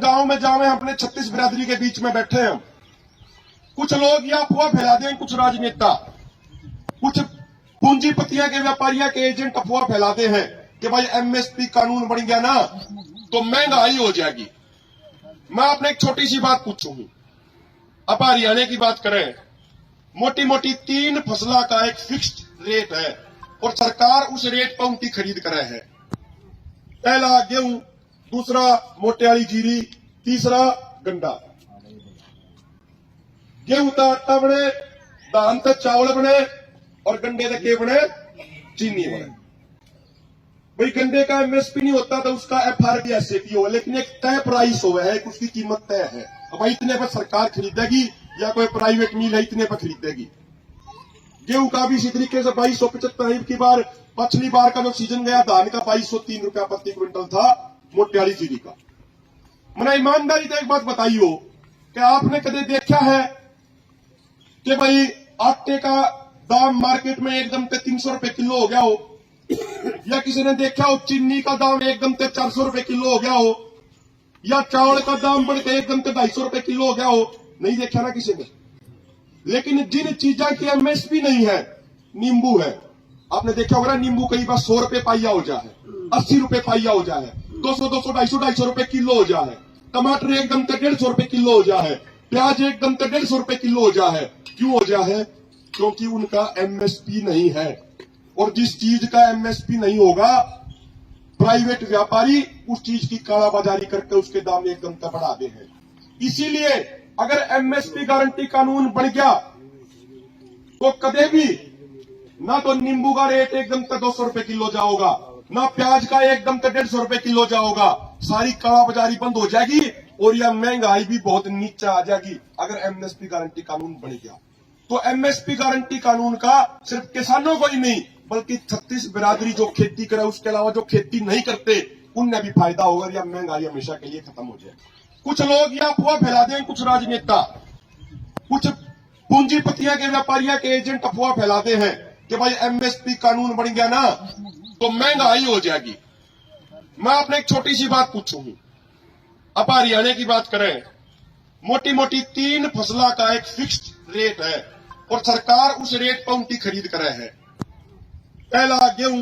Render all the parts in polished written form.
गांव में जावे, अपने 36 बिरादरी के बीच में बैठे हैं। कुछ लोग या अफवाह फैला दें, कुछ राजनेता, कुछ पूंजीपतियां के व्यापारियों के एजेंट अफवाह फैलाते हैं कि भाई एमएसपी कानून बन गया ना तो महंगाई हो जाएगी। मैं आपने एक छोटी सी बात पूछूं, अब हरियाणा की बात करें, मोटी मोटी 3 फसला का एक फिक्स्ड रेट है और सरकार उस रेट पर उनकी खरीद करे है। पहला गेहूं, दूसरा मोटे वाली जीरी, तीसरा गंडा। गेहूं का आटा बने, धान का चावल बने और गंडे का के बने, चीनी बने। भाई गंडे का एमएसपी नहीं होता तो उसका एफआरपी एसएपी हो, लेकिन एक तय प्राइस हो है, उसकी कीमत तय है। अब भाई इतने पर सरकार खरीदेगी या कोई प्राइवेट मिल है इतने पर खरीदेगी। गेहूं का भी इसी तरीके से 2275 की बार, पिछली बार का जो सीजन गया धान का 2203 रुपया प्रति क्विंटल था, मोटे वाली जीरी का। मैंने ईमानदारी से एक बात बताई हो कि आपने कदे देखा है कि भाई आटे का दाम मार्केट में एकदम से 300 रुपए किलो हो गया हो, या किसी ने देखा हो चीनी का दाम एकदम से 400 रुपए किलो हो गया हो, या चावल का दाम बढ़ के एकदम से 250 रुपए किलो हो गया हो? नहीं देखा ना किसी ने। लेकिन जिन चीजों की एमएसपी नहीं है, नींबू है, आपने देखा होगा नींबू कई बार 100 रुपए पाइया हो जाए, 80 रुपए पाइया हो जाए, 200 250 रुपए किलो हो जाए, टमाटर एकदम से 150 रुपए किलो हो जाए, प्याज एकदम से 150 रुपए किलो हो जाए। क्यों हो जाए? क्योंकि उनका एमएसपी नहीं है। और जिस चीज का एमएसपी नहीं होगा, प्राइवेट व्यापारी उस चीज की कालाबाजारी करके उसके दाम एकदम से बढ़ा दे हैं। इसीलिए अगर एमएसपी गारंटी कानून बन गया तो कदे भी ना तो नींबू का रेट एकदम से 200 रुपए किलो जाओगा, ना प्याज का एकदम से 150 रुपए किलो जाओगा। सारी कालाबाजारी बंद हो जाएगी और यह महंगाई भी बहुत नीचे आ जाएगी अगर एमएसपी गारंटी कानून बन गया। तो एमएसपी गारंटी कानून का सिर्फ किसानों को ही नहीं बल्कि 36 बिरादरी जो खेती करे, उसके अलावा जो खेती नहीं करते, उनमें भी फायदा होगा। या महंगाई हमेशा के लिए खत्म हो जाए। कुछ लोग या अफवाह फैला दें, कुछ राजनेता, कुछ पूंजीपतियां के व्यापारियों के एजेंट अफवाह फैलाते हैं कि भाई एमएसपी कानून बन गया ना तो महंगाई हो जाएगी। मैं आपने एक छोटी सी बात पूछूं, अब हरियाणा की बात करें, मोटी मोटी 3 फसला का एक फिक्स्ड रेट है और सरकार उस रेट पर उनकी खरीद करे है। पहला गेहूं,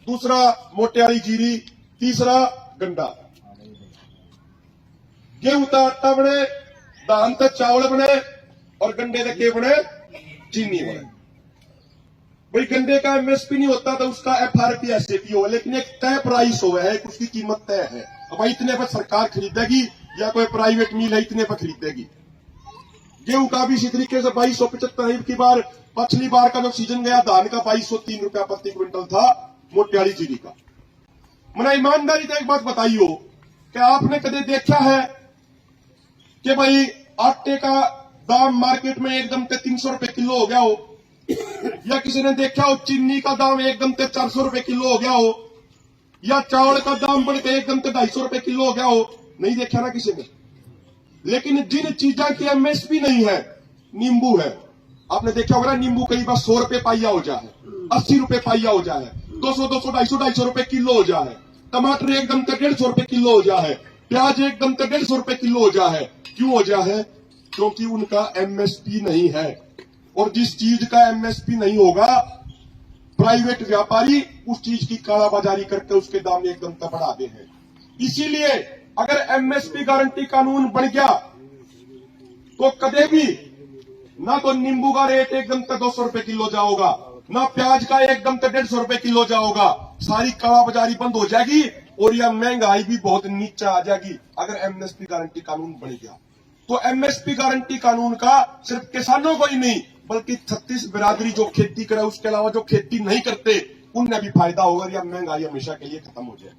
दूसरा मोटे वाली जीरी, तीसरा गंडा। गेहूं का आटा बने, धान का चावल बने और गंडे का के बने, चीनी बने। भाई गंडे का एमएसपी नहीं होता तो उसका एफआरपी एसएपी हो, लेकिन एक तय प्राइस हो है, उसकी कीमत तय है। अब भाई इतने पर सरकार खरीदेगी या कोई प्राइवेट मिल है इतने पर खरीदेगी। गेहूं का भी इसी तरीके से 2275 की बार, पिछली बार का जो सीजन गया धान का 2203 रुपया प्रति क्विंटल था, मोटे वाली जीरी का। मैंने ईमानदारी से एक बात बताई हो कि आपने कदे देखा है कि भाई आटे का दाम मार्केट में एकदम से 300 रुपए किलो हो गया हो, या किसी ने देखा हो चीनी का दाम एकदम से 400 रुपए किलो हो गया हो, या चावल का दाम बढ़ के एकदम से 250 रुपए किलो हो गया हो? नहीं देखा ना किसी ने। लेकिन जिन चीजों की एमएसपी नहीं है, नींबू है, आपने देखा होगा नींबू कई बार 100 रुपए पाइया हो जाए, 80 रुपए पाइया हो जाए, 200 250 रुपए किलो हो जाए, टमाटर एकदम से 150 रुपए किलो हो जाए, प्याज एकदम से 150 रुपए किलो हो जाए। क्यों हो जाए? क्योंकि उनका एमएसपी नहीं है। और जिस चीज का एमएसपी नहीं होगा, प्राइवेट व्यापारी उस चीज की कालाबाजारी करके उसके दाम एकदम से बढ़ा दे हैं। इसीलिए अगर एमएसपी गारंटी कानून बन गया तो कदे भी ना तो नींबू का रेट एकदम से 200 रुपए किलो जाओगा, ना प्याज का एकदम से 150 रुपए किलो जाओगा। सारी कालाबाजारी बंद हो जाएगी और यह महंगाई भी बहुत नीचे आ जाएगी अगर एमएसपी गारंटी कानून बन गया। तो एमएसपी गारंटी कानून का सिर्फ किसानों को ही नहीं बल्कि 36 बिरादरी जो खेती करे, उसके अलावा जो खेती नहीं करते, उनमें भी फायदा होगा। या महंगाई हमेशा के लिए खत्म हो जाए।